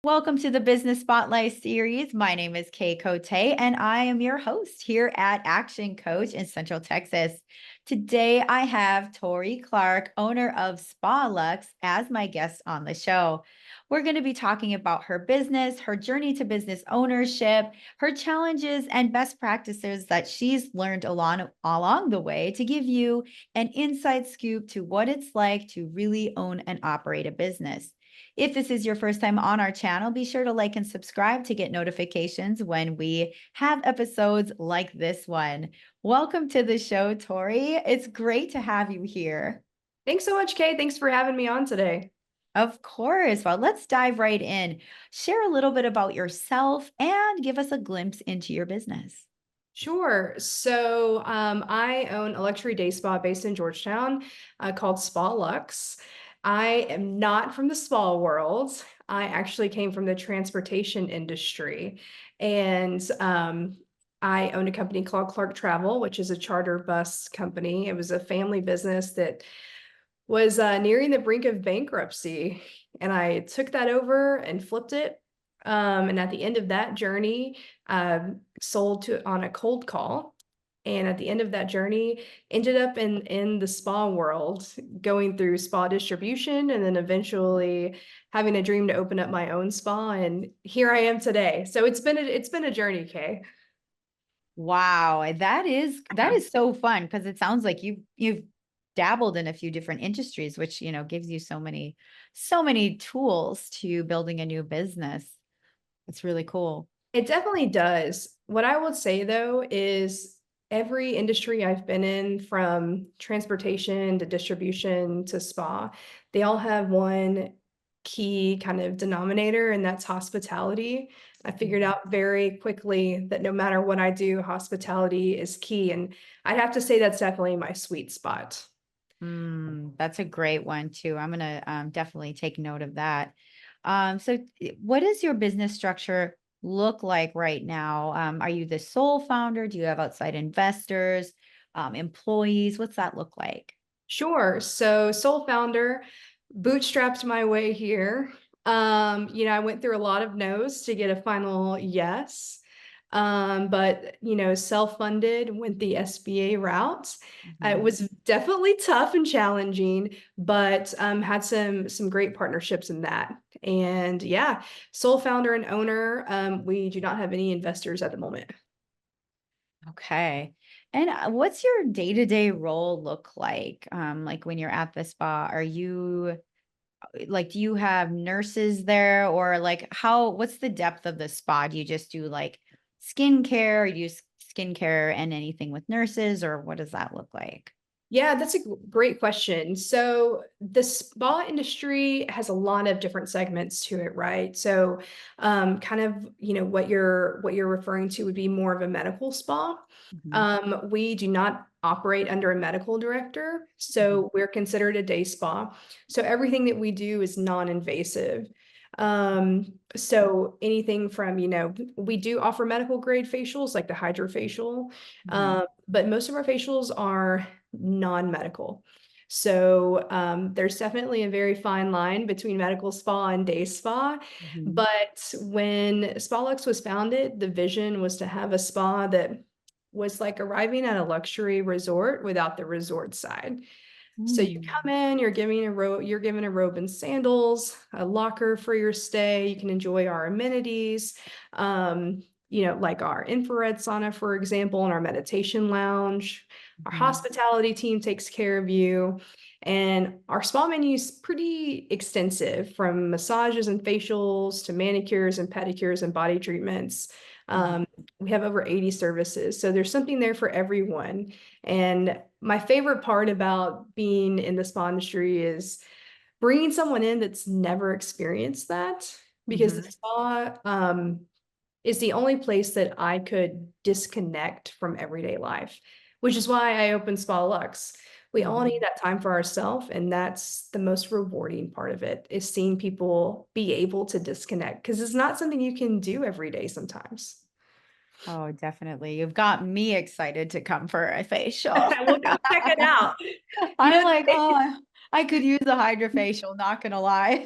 Welcome to the Business Spotlight series. My name is Kay Cote, and I am your host here at Action Coach in Central Texas. Today, I have Tori Clark, owner of SpaLuxe, as my guest on the show. We're going to be talking about her business, her journey to business ownership, her challenges, and best practices that she's learned along the way to give you an inside scoop to what it's like to really own and operate a business. If this is your first time on our channel, be sure to like and subscribe to get notifications when we have episodes like this one. Welcome to the show, Tori. It's great to have you here. Thanks so much, Kay. Thanks for having me on today. Of course. Well, let's dive right in. Share a little bit about yourself and give us a glimpse into your business. Sure. I own a luxury day spa based in Georgetown called SpaLuxe. I am not from the spa world. I actually came from the transportation industry. And I own a company called Clark Travel, which is a charter bus company. It was a family business that was nearing the brink of bankruptcy. And I took that over and flipped it. And at the end of that journey, sold to on a cold call. And at the end of that journey, ended up in the spa world, going through spa distribution, and then eventually having a dream to open up my own spa. And here I am today. So it's been a journey, Kay. Wow, that is so fun because it sounds like you've dabbled in a few different industries, which gives you so many tools to building a new business. It's really cool. It definitely does. What I would say though is every industry I've been in, from transportation to distribution to spa, they all have one key kind of denominator, and that's hospitality. I figured out very quickly that no matter what I do, hospitality is key. And I'd have to say that's definitely my sweet spot. That's a great one too. I'm gonna definitely take note of that. What does your business structure look like right now? Are you the sole founder? Do you have outside investors, employees? What's that look like? Sure. So sole founder, bootstrapped my way here. I went through a lot of no's to get a final yes. But self-funded, went the SBA route. It Mhm. was definitely tough and challenging, but had some great partnerships in that. And yeah, sole founder and owner. We do not have any investors at the moment. Okay. And what's your day-to-day role look like when you're at the spa? Are you like, do you have nurses there or what's the depth of the spa? Do you just do like skincare or do you skincare and anything with nurses or what does that look like? Yeah, that's a great question. So the spa industry has a lot of different segments to it, right? So kind of, what you're referring to would be more of a medical spa. Mhm, We do not operate under a medical director, mhm, so we're considered a day spa. So everything that we do is non-invasive. So anything from, we do offer medical grade facials like the hydrofacial, mhm, but most of our facials are non-medical. So there's definitely a very fine line between medical spa and day spa. mhm. But when SpaLuxe was founded, the vision was to have a spa that was like arriving at a luxury resort without the resort side. So you Mm. come in, you're given a robe and sandals, a locker for your stay. You can enjoy our amenities, like our infrared sauna, for example, and our meditation lounge. Our Mhm, hospitality team takes care of you. And our spa menu is pretty extensive, from massages and facials to manicures and pedicures and body treatments. mhm. Um, we have over 80 services. So there's something there for everyone. And my favorite part about being in the spa industry is bringing someone in that's never experienced that, because the Mhm, spa is the only place that I could disconnect from everyday life, which is why I opened SpaLuxe. We all need mhm. that time for ourselves, and that's the most rewarding part of it, is seeing people be able to disconnect, because it's not something you can do every day sometimes. Oh, definitely. You've got me excited to come for a facial. We'll go check it out. I'm Yeah, like, oh, I could use a hydrofacial, not gonna lie.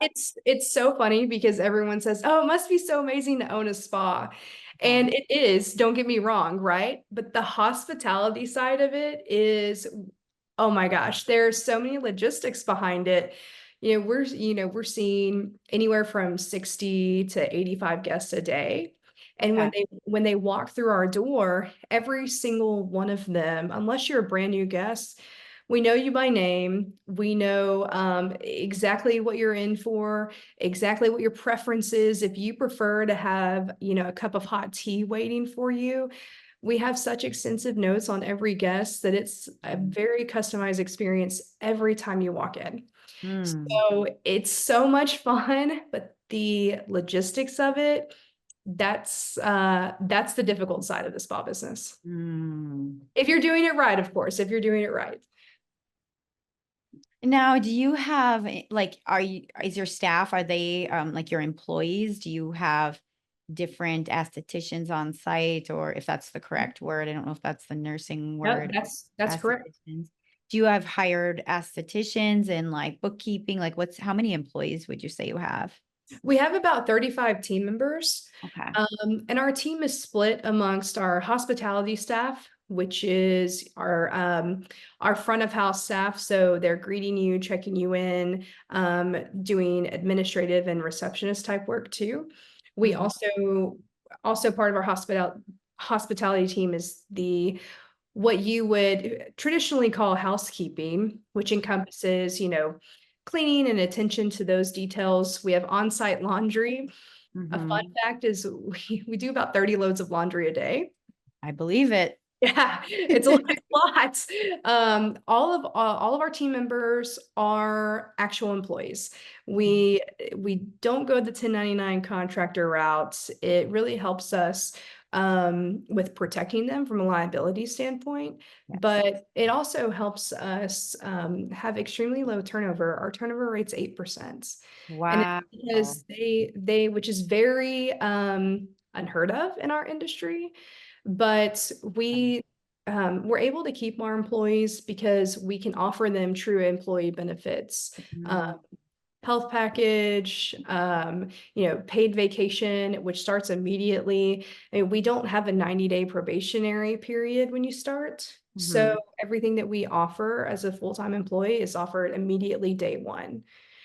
It's so funny because everyone says, "Oh, it must be so amazing to own a spa." Oh. And it is, don't get me wrong, right? But the hospitality side of it is, oh my gosh, there's so many logistics behind it. We're seeing anywhere from 60 to 85 guests a day. And Okay. when they walk through our door, every single one of them, unless you're a brand new guest, we know you by name. We know exactly what you're in for, exactly what your preference is. If you prefer to have, a cup of hot tea waiting for you, we have such extensive notes on every guest that it's a very customized experience every time you walk in. Mm, So it's so much fun, but the logistics of it, that's the difficult side of the spa business. mm. If you're doing it right, of course, if you're doing it right. Now, do you have like, is your staff, are they like your employees? Do you have different estheticians on site, or if that's the correct word? I don't know if that's the nursing No, word, that's correct. estheticians. Do you have hired estheticians and like bookkeeping? Like how many employees would you say you have? We have about 35 team members, Okay. and our team is split amongst our hospitality staff, which is our front of house staff. So they're greeting you, checking you in, doing administrative and receptionist type work too. We Mhm. also part of our hospitality team is the what you would traditionally call housekeeping, which encompasses, cleaning and attention to those details. We have on-site laundry. A fun Mhm. fact is we do about 30 loads of laundry a day. I believe it. Yeah, it's a lot. All of our team members are actual employees. We don't go the 1099 contractor route. It really helps us with protecting them from a liability standpoint, Yes. but it also helps us have extremely low turnover. Our turnover rate's 8%. And it's Wow. because which is very unheard of in our industry, but we're able to keep our employees because we can offer them true employee benefits, Mm, health package, paid vacation, which starts immediately. And we don't have a 90-day probationary period when you start. So mhm. everything that we offer as a full-time employee is offered immediately day one.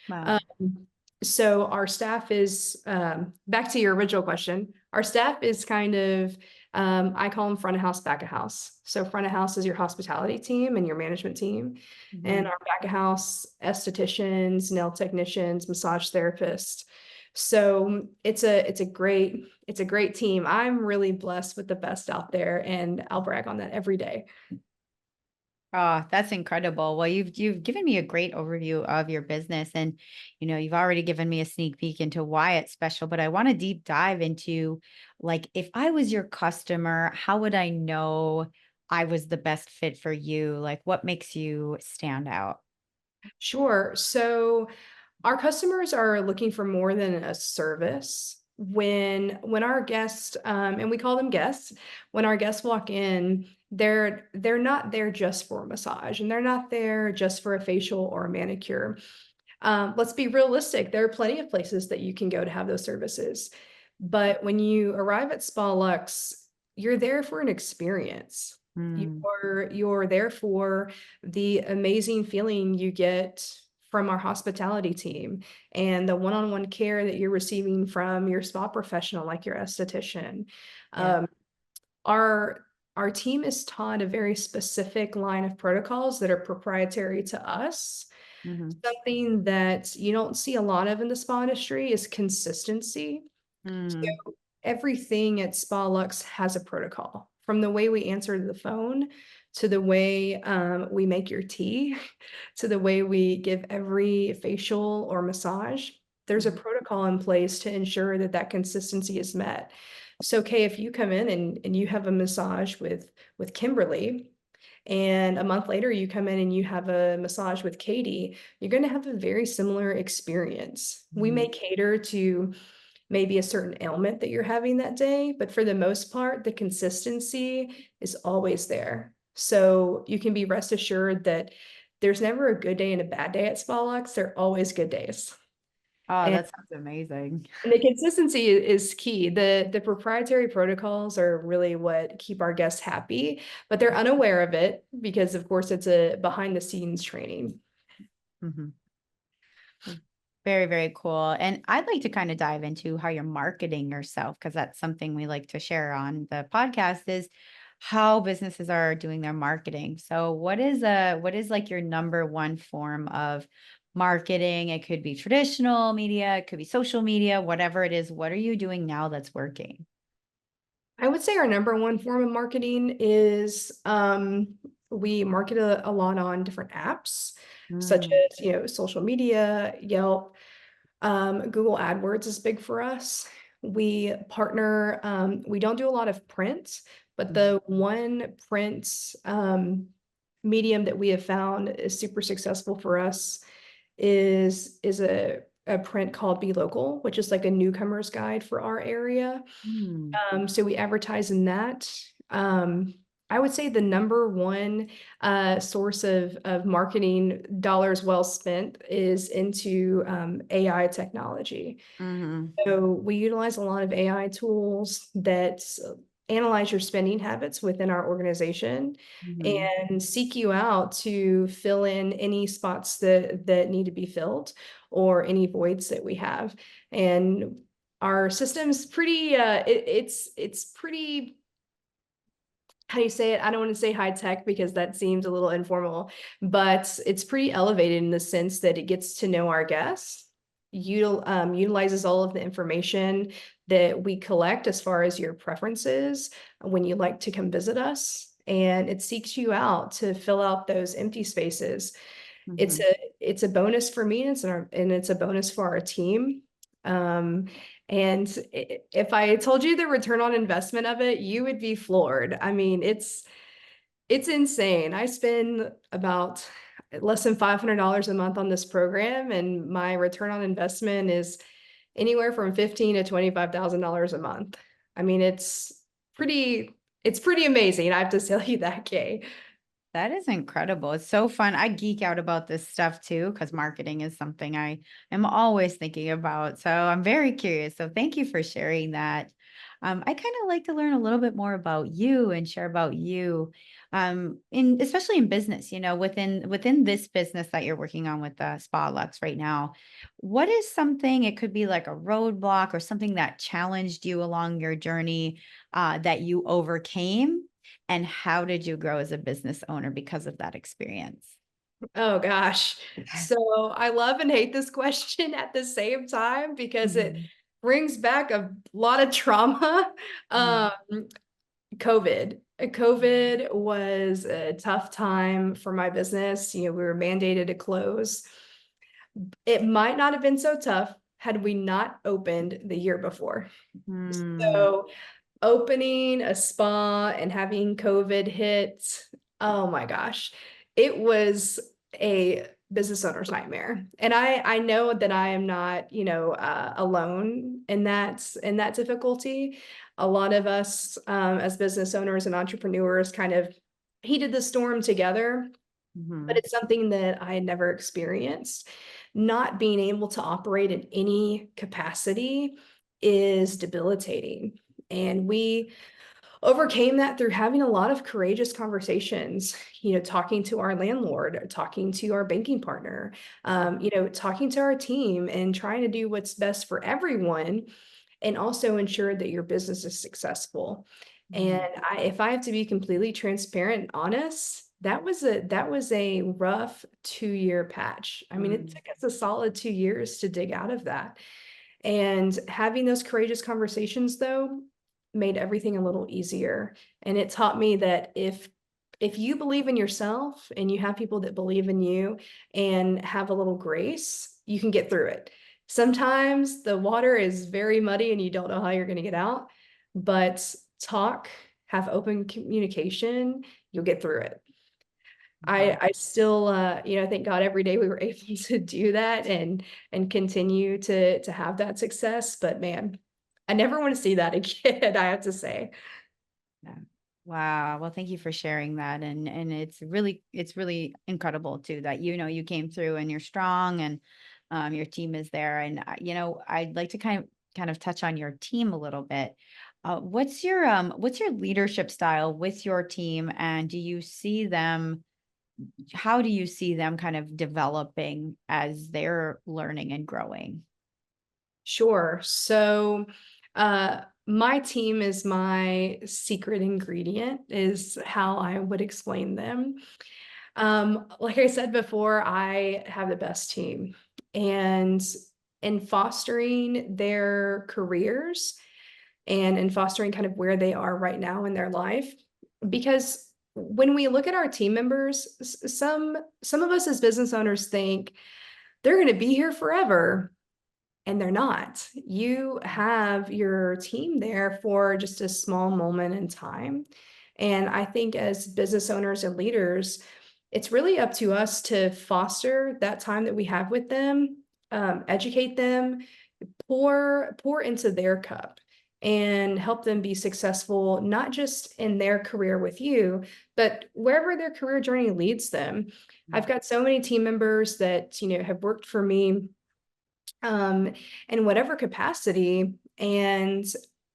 Wow. Um, so our staff is, back to your original question, our staff is kind of, I call them front of house, back of house. So front of house is your hospitality team and your management team. And Mhm. our back of house estheticians, nail technicians, massage therapists. So it's a great team. I'm really blessed with the best out there, and I'll brag on that every day. Oh, that's incredible. Well, you've given me a great overview of your business, and you've already given me a sneak peek into why it's special, but I want to deep dive into, like, if I was your customer, how would I know I was the best fit for you? Like, what makes you stand out? Sure. So our customers are looking for more than a service. When our guests, and we call them guests, when our guests walk in, they're not there just for a massage, and they're not there just for a facial or a manicure. Let's be realistic. There are plenty of places that you can go to have those services. But when you arrive at SpaLuxe, you're there for an experience. Mm, You're there for the amazing feeling you get from our hospitality team and the one-on-one care that you're receiving from your spa professional, like your esthetician. yeah. Um, our team is taught a very specific line of protocols that are proprietary to us. Hmm. Something that you don't see a lot of in the spa industry is consistency. Mm, Everything at SpaLuxe has a protocol, from the way we answer the phone to the way we make your tea to the way we give every facial or massage. There's a mhm, protocol in place to ensure that that consistency is met. So, Kay, if you come in and you have a massage with Kimberly, and a month later you come in and you have a massage with Katie, you're going to have a very similar experience. We mhm, may cater to maybe a certain ailment that you're having that day, but for the most part, the consistency is always there. So you can be rest assured that there's never a good day and a bad day at SpaLuxe. There are always good days. Oh, And that sounds amazing. the consistency is key. The proprietary protocols are really what keep our guests happy, but they're unaware of it because, of course, it's a behind the scenes training. Mhm. Very, very cool. And I'd like to kind of dive into how you're marketing yourself, because that's something we like to share on the podcast is how businesses are doing their marketing. So what is like your number one form of marketing? It could be traditional media, it could be social media, whatever it is. What are you doing now that's working? I would say our number one form of marketing is we market a lot on different apps, such Mm, as, social media, Yelp. Google AdWords is big for us. We partner, we don't do a lot of print, but mm, the one print medium that we have found is super successful for us is a print called Be Local, which is like a newcomer's guide for our area. mm, So we advertise in that. Um, I would say the number one source of marketing dollars well spent is into AI technology. mhm, So we utilize a lot of AI tools that analyze your spending habits within our organization mhm, and seek you out to fill in any spots that need to be filled or any voids that we have. And our system's pretty it's pretty, how do you say it? I don't want to say high tech because that seems a little informal, but it's pretty elevated in the sense that it gets to know our guests, utilizes all of the information that we collect as far as your preferences when you like to come visit us, and it seeks you out to fill out those empty spaces. It's mhm. a it's a bonus for me, and it's a bonus for our team. Um, and if I told you the return on investment of it, you would be floored. I mean, it's insane. I spend about less than $500 a month on this program, and my return on investment is anywhere from 15 to $25,000 a month. I mean, it's pretty amazing. I have to tell you that, Kay. That is incredible. It's so fun. I geek out about this stuff too, because marketing is something I am always thinking about. So I'm very curious. So thank you for sharing that. I kind of like to learn a little bit more about you and share about you, in especially in business. Within this business that you're working on with SpaLuxe right now. What is something? It could be like a roadblock or something that challenged you along your journey, that you overcame, and how did you grow as a business owner because of that experience? Oh gosh. So I love and hate this question at the same time because it Mhm. brings back a lot of trauma. Mm, Um, COVID. COVID was a tough time for my business. We were mandated to close. It might not have been so tough had we not opened the year before. mm, So opening a spa and having COVID hit, oh my gosh, it was a business owner's nightmare. And I know that I am not, alone in that difficulty. A lot of us, as business owners and entrepreneurs, kind of heated the storm together, but mhm, it's something that I had never experienced. Not being able to operate in any capacity is debilitating. And we overcame that through having a lot of courageous conversations, talking to our landlord, talking to our banking partner, talking to our team and trying to do what's best for everyone and also ensure that your business is successful. And mhm, if I have to be completely transparent and honest, that was a rough 2-year patch. I mean, it mm, took us a solid 2 years to dig out of that. And having those courageous conversations, though, made everything a little easier. And it taught me that if you believe in yourself and you have people that believe in you and have a little grace, you can get through it. Sometimes the water is very muddy and you don't know how you're going to get out, but talk, have open communication, you'll get through it. mhm. I still thank God every day we were able to do that and continue to have that success. But man, I never want to see that again, I have to say. Yeah. Wow. Well, thank you for sharing that. And it's really incredible too that you came through and you're strong and your team is there. And I'd like to kind of touch on your team a little bit. What's your leadership style with your team, and how do you see them kind of developing as they're learning and growing? Sure. So, my team is my secret ingredient, is how I would explain them. Like I said before, I have the best team, and in fostering their careers and in fostering kind of where they are right now in their life, because when we look at our team members, some of us as business owners think they're going to be here forever, and they're not. You have your team there for just a small moment in time. And I think as business owners and leaders, it's really up to us to foster that time that we have with them, educate them, pour into their cup and help them be successful, not just in their career with you, but wherever their career journey leads them. I've got so many team members that, have worked for me um, in whatever capacity. And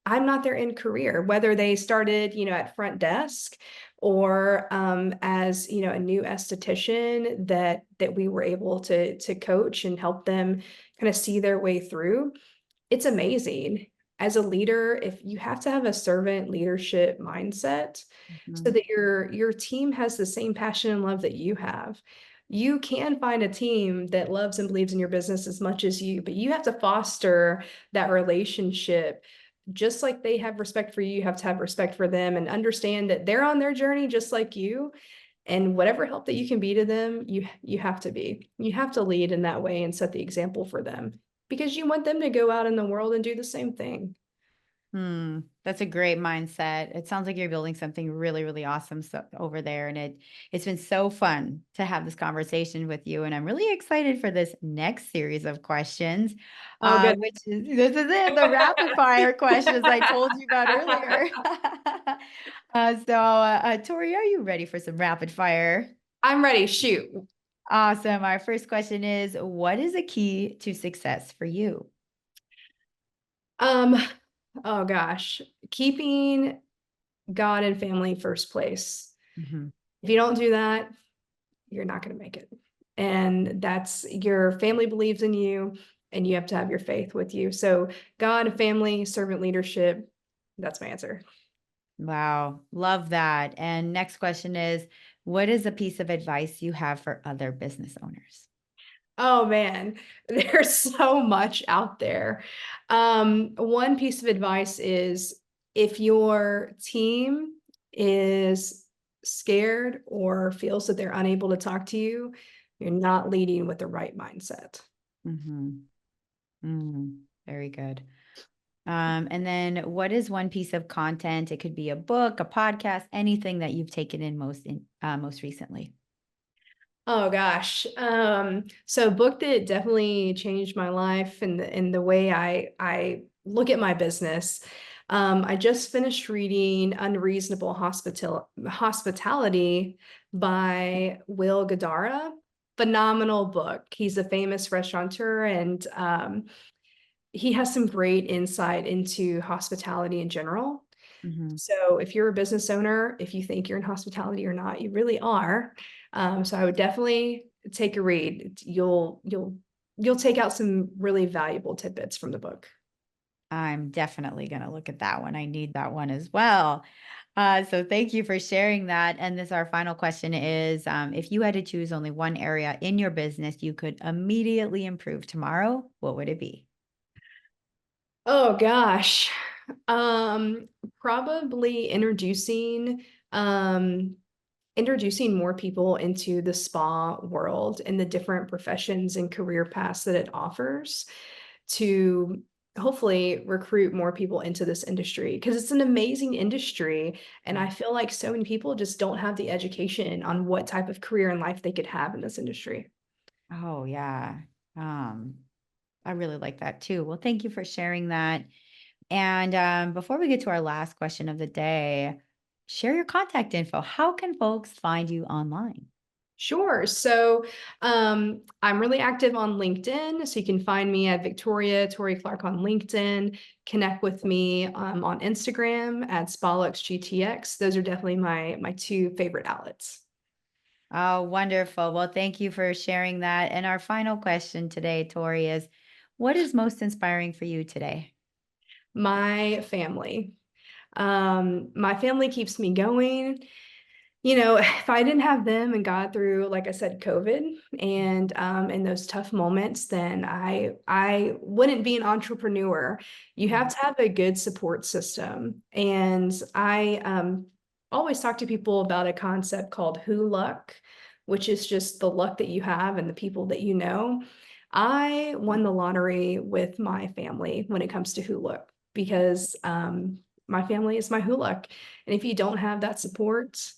I'm not their end career, whether they started, at front desk or as a new esthetician that we were able to coach and help them kind of see their way through. It's amazing. As a leader, if you have to have a servant leadership mindset so Mhm. that your team has the same passion and love that you have. You can find a team that loves and believes in your business as much as you, but you have to foster that relationship. Just like they have respect for you, you have to have respect for them and understand that they're on their journey just like you. And whatever help that you can be to them, you have to be. You have to lead in that way and set the example for them because you want them to go out in the world and do the same thing. That's a great mindset. It sounds like you're building something really, really awesome over there, and it's been so fun to have this conversation with you. And I'm really excited for this next series of questions, Oh, good. which is this is it, the rapid fire questions I told you about earlier. Tori, are you ready for some rapid fire? I'm ready. Shoot. Awesome. Our first question is, what is a key to success for you? Um, oh gosh, keeping God and family first place. Mhm. If you don't do that, you're not going to make it. And that's your family believes in you, and you have to have your faith with you. So, God, family, servant leadership, that's my answer. Wow, love that. And next question is, what is a piece of advice you have for other business owners? Oh man, there's so much out there. One piece of advice is if your team is scared or feels that they're unable to talk to you, you're not leading with the right mindset. Hmm. Very good. And then what is one piece of content? It could be a book, a podcast, anything that you've taken in most recently. Oh gosh. So a book that definitely changed my life and the way I look at my business. I just finished reading Hospitality by Will Gadara. Phenomenal book. He's a famous restaurateur and he has some great insight into hospitality in general. Hmm. So if you're a business owner, if you think you're in hospitality or not, you really are. So I would definitely take a read. You'll take out some really valuable tidbits from the book. I'm definitely going to look at that one. I need that one as well. So thank you for sharing that. And this, our final question is, if you had to choose only one area in your business you could immediately improve tomorrow, what would it be? Oh gosh. Um, Probably um introducing more people into the spa world and the different professions and career paths that it offers to hopefully recruit more people into this industry because it's an amazing industry. And I feel like so many people just don't have the education on what type of career and life they could have in this industry. Oh, yeah. Um, I really like that too. Well, thank you for sharing that. And before we get to our last question of the day, Share your contact info. How can folks find you online? Sure. So I'm really active on LinkedIn. So you can find me at Tori Clark on LinkedIn. Connect with me on Instagram at SpaLuxe GTX. Those are definitely my two favorite outlets. Oh, wonderful. Well, thank you for sharing that. And our final question today, Tori, is what is most inspiring for you today? My family. My family keeps me going. If I didn't have them and got through, like I said, COVID and those tough moments, then I wouldn't be an entrepreneur. You have Mhm. to have a good support system. And I always talk to people about a concept called who luck, which is just the luck that you have and the people that you know. I won the lottery with my family when it comes to who luck because my family is my who luck. And if you don't have that support,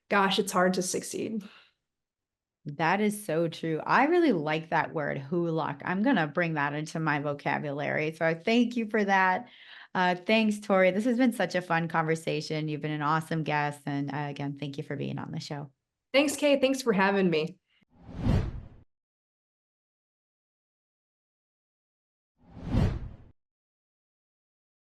gosh, it's hard to succeed. That is so true. I really like that word, "hulak." I'm gonna bring that into my vocabulary. So I thank you for that. Thanks, Tori. This has been such a fun conversation. You've been an awesome guest, and again, thank you for being on the show. Thanks, Kay. Thanks for having me.